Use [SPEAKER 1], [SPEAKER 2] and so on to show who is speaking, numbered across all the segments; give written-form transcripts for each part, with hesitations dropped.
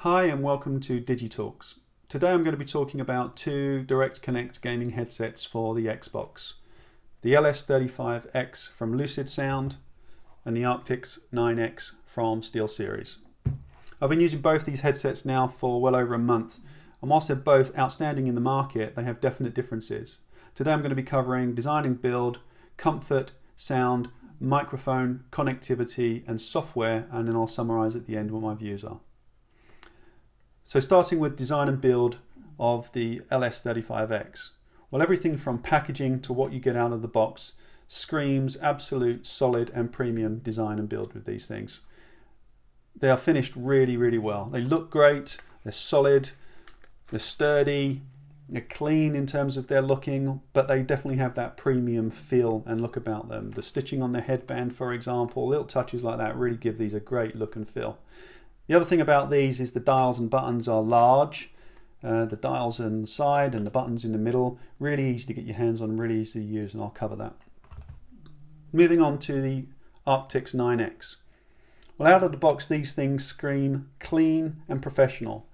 [SPEAKER 1] Hi and welcome to DigiTalks. Today I'm going to be talking about two direct connect gaming headsets for the Xbox. The LS35X from Lucid Sound and the Arctis 9X from SteelSeries. I've been using both these headsets now for well over a month, and whilst they're both outstanding in the market, they have definite differences. Today I'm going to be covering design and build, comfort, sound, microphone, connectivity and software, and then I'll summarise at the end what my views are. So starting with design and build of the LS35X. Well, everything from packaging to what you get out of the box screams absolute solid and premium design and build with these things. They are finished really, really well. They look great, they're solid, they're sturdy, they're clean in terms of their looking, but they definitely have that premium feel and look about them. The stitching on the headband, for example, little touches like that really give these a great look and feel. The other thing about these is the dials and buttons are large. The dials on the side and the buttons in the middle, really easy to get your hands on, really easy to use, and I'll cover that. Moving on to the Arctis 9X. Well, out of the box, these things scream clean and professional.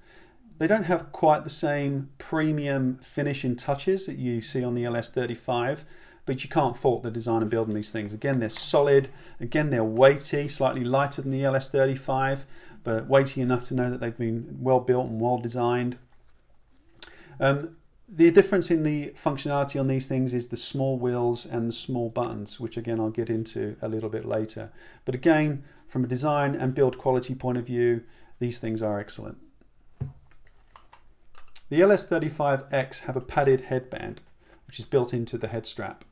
[SPEAKER 1] They don't have quite the same premium finish and touches that you see on the LS35, but you can't fault the design and build on these things. Again, they're solid. Again, they're weighty, slightly lighter than the LS35, but weighty enough to know that they've been well built and well designed. The difference in the functionality on these things is the small wheels and the small buttons, which again I'll get into a little bit later. But again, from a design and build quality point of view, these things are excellent. The LS35X have a padded headband, which is built into the head strap.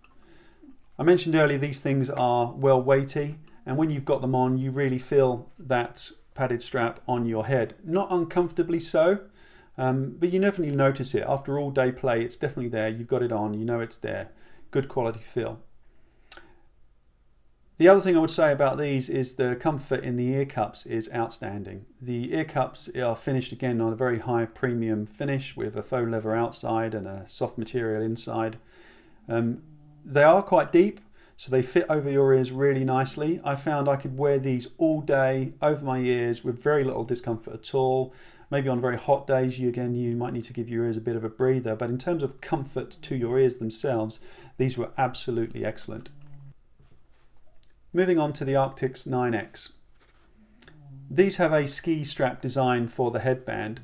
[SPEAKER 1] I mentioned earlier these things are well weighty, and when you've got them on, you really feel that padded strap on your head. Not uncomfortably so, but you definitely notice it. After all day play, it's definitely there. You've got it on, you know it's there. Good quality feel. The other thing I would say about these is the comfort in the ear cups is outstanding. The ear cups are finished again on a very high premium finish with a faux leather outside and a soft material inside. They are quite deep, so they fit over your ears really nicely. I found I could wear these all day over my ears with very little discomfort at all. Maybe on very hot days, you might need to give your ears a bit of a breather, but in terms of comfort to your ears themselves, these were absolutely excellent. Moving on to the Arctis 9X. These have a ski strap design for the headband,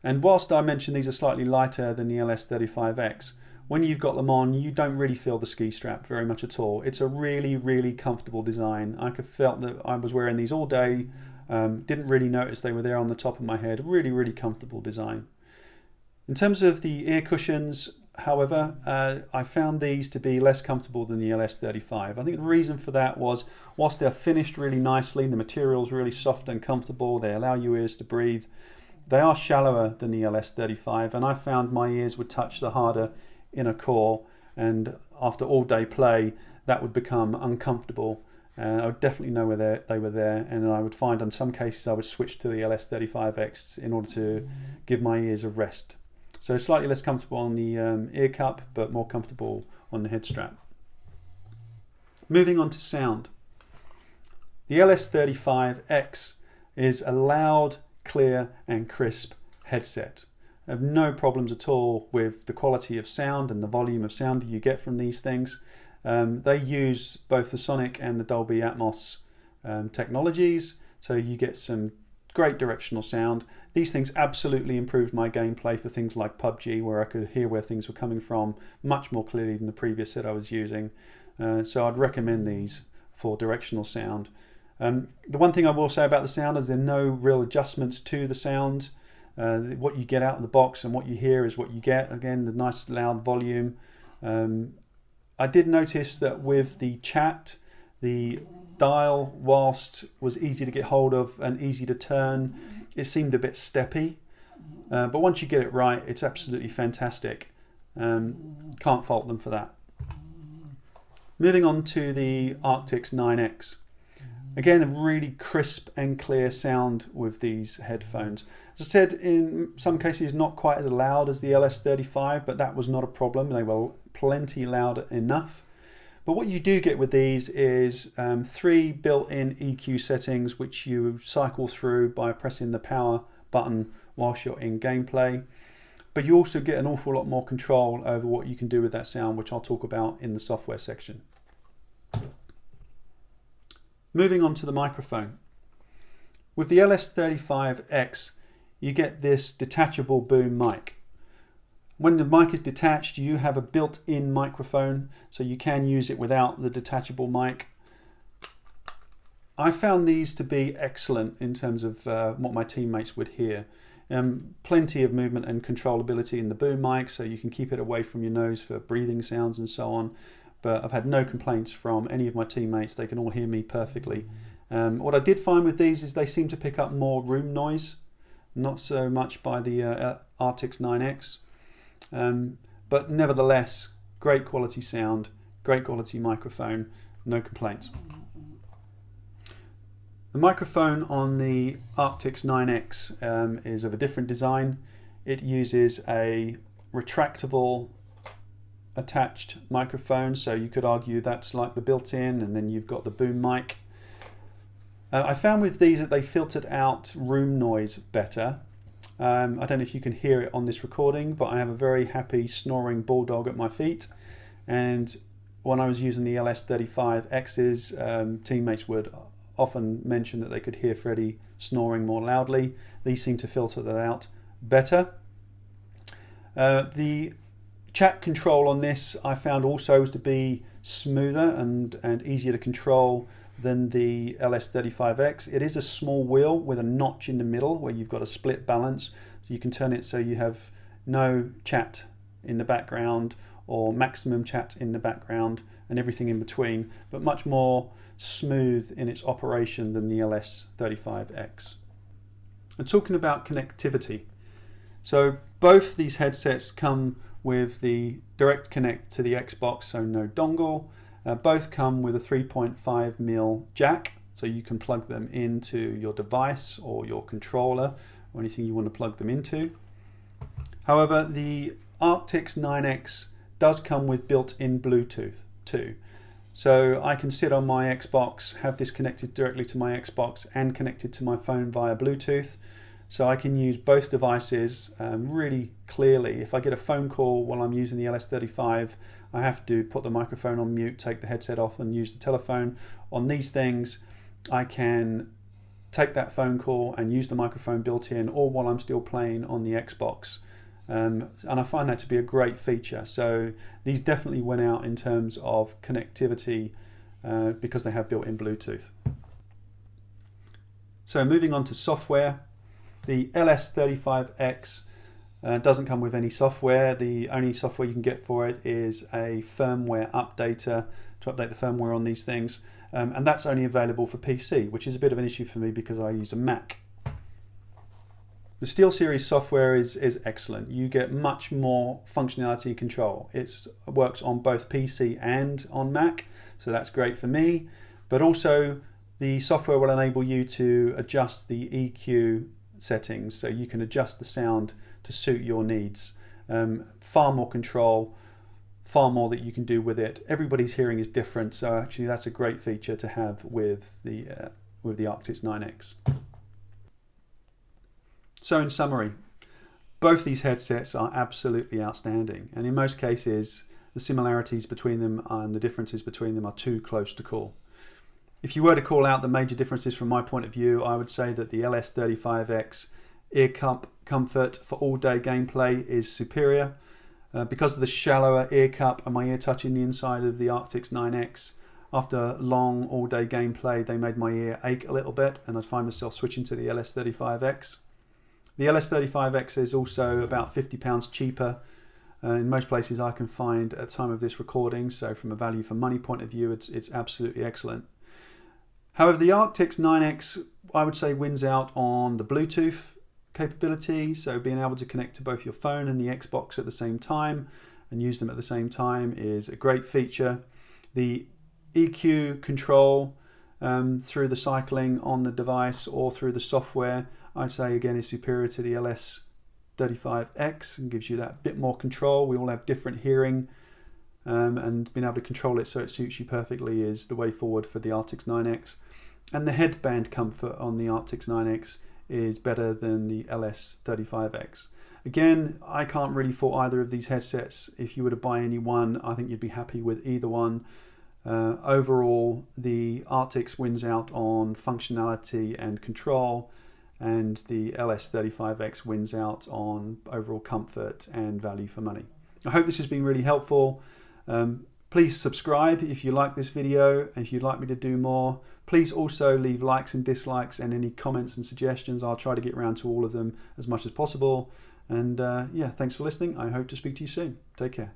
[SPEAKER 1] and whilst I mentioned these are slightly lighter than the LS35X, when you've got them on, you don't really feel the ski strap very much at all. It's a really, really comfortable design. I could felt that I was wearing these all day, didn't really notice they were there on the top of my head. Really, really comfortable design. In terms of the ear cushions, however, I found these to be less comfortable than the LS35. I think the reason for that was, whilst they're finished really nicely, the material's really soft and comfortable, they allow your ears to breathe, they are shallower than the LS35, and I found my ears would touch the harder inner core, and after all day play that would become uncomfortable. I would definitely know where they were there, and I would find in some cases I would switch to the LS35X in order to give my ears a rest. So slightly less comfortable on the ear cup, but more comfortable on the head strap. Moving on to sound. The LS35X is a loud, clear and crisp headset. I have no problems at all with the quality of sound and the volume of sound that you get from these things. They use both the Sonic and the Dolby Atmos technologies, so you get some great directional sound. These things absolutely improved my gameplay for things like PUBG, where I could hear where things were coming from much more clearly than the previous set I was using. So I'd recommend these for directional sound. The one thing I will say about the sound is there are no real adjustments to the sound. What you get out of the box and what you hear is what you get. Again, the nice loud volume. I did notice that with the chat, the dial, whilst was easy to get hold of and easy to turn, it seemed a bit steppy. But once you get it right, it's absolutely fantastic. Can't fault them for that. Moving on to the Arctis 9X. Again, a really crisp and clear sound with these headphones. As I said, in some cases not quite as loud as the LS35, but that was not a problem. They were plenty loud enough. But what you do get with these is 3 built-in EQ settings, which you cycle through by pressing the power button whilst you're in gameplay. But you also get an awful lot more control over what you can do with that sound, which I'll talk about in the software section. Moving on to the microphone. With the LS35X, you get this detachable boom mic. When the mic is detached, you have a built-in microphone, so you can use it without the detachable mic. I found these to be excellent in terms of what my teammates would hear. Plenty of movement and controllability in the boom mic, so you can keep it away from your nose for breathing sounds and so on. But I've had no complaints from any of my teammates. They can all hear me perfectly. What I did find with these is they seem to pick up more room noise, not so much by the Arctis 9X. But nevertheless, great quality sound, great quality microphone, no complaints. The microphone on the Arctis 9X is of a different design. It uses a retractable attached microphone, so you could argue that's like the built-in, and then you've got the boom mic. I found with these that they filtered out room noise better. I don't know if you can hear it on this recording, but I have a very happy snoring bulldog at my feet, and when I was using the LS35X's, teammates would often mention that they could hear Freddie snoring more loudly. These seem to filter that out better. The chat control on this I found also to be smoother and easier to control than the LS35X. It is a small wheel with a notch in the middle where you've got a split balance, so you can turn it so you have no chat in the background or maximum chat in the background and everything in between, but much more smooth in its operation than the LS35X. And talking about connectivity, so both these headsets come with the direct connect to the Xbox, so no dongle. Both come with a 3.5mm jack, so you can plug them into your device or your controller or anything you want to plug them into. However, the Arctis 9X does come with built-in Bluetooth too. So I can sit on my Xbox, have this connected directly to my Xbox and connected to my phone via Bluetooth. So I can use both devices really clearly. If I get a phone call while I'm using the LS35, I have to put the microphone on mute, take the headset off and use the telephone. On these things, I can take that phone call and use the microphone built in, or while I'm still playing on the Xbox. And I find that to be a great feature. So these definitely went out in terms of connectivity because they have built-in Bluetooth. So moving on to software, the LS35X doesn't come with any software. The only software you can get for it is a firmware updater to update the firmware on these things. And that's only available for PC, which is a bit of an issue for me because I use a Mac. The SteelSeries software is excellent. You get much more functionality and control. It works on both PC and on Mac, so that's great for me. But also the software will enable you to adjust the EQ settings, so you can adjust the sound to suit your needs. Far more control, far more that you can do with it. Everybody's hearing is different, so actually that's a great feature to have with the Arctis 9X. So in summary, both these headsets are absolutely outstanding, and in most cases the similarities between them and the differences between them are too close to call. If you were to call out the major differences from my point of view, I would say that the LS35X ear comfort for all-day gameplay is superior. Because of the shallower ear cup and my ear touching the inside of the Arctis 9X, after long all-day gameplay they made my ear ache a little bit, and I'd find myself switching to the LS35X. The LS35X is also about £50 cheaper in most places I can find at the time of this recording, so from a value for money point of view it's absolutely excellent. However, the Arctis 9X I would say wins out on the Bluetooth capability, so being able to connect to both your phone and the Xbox at the same time and use them at the same time is a great feature. The EQ control through the cycling on the device or through the software, I'd say again is superior to the LS35X and gives you that bit more control. We all have different hearing, and being able to control it so it suits you perfectly is the way forward for the Arctis 9X. And the headband comfort on the Arctis 9X is better than the LS35X. Again, I can't really fault either of these headsets. If you were to buy any one, I think you'd be happy with either one. Overall, the Arctis wins out on functionality and control, and the LS35X wins out on overall comfort and value for money. I hope this has been really helpful. Please subscribe if you like this video, and if you'd like me to do more. Please also leave likes and dislikes and any comments and suggestions. I'll try to get around to all of them as much as possible. And yeah, thanks for listening. I hope to speak to you soon. Take care.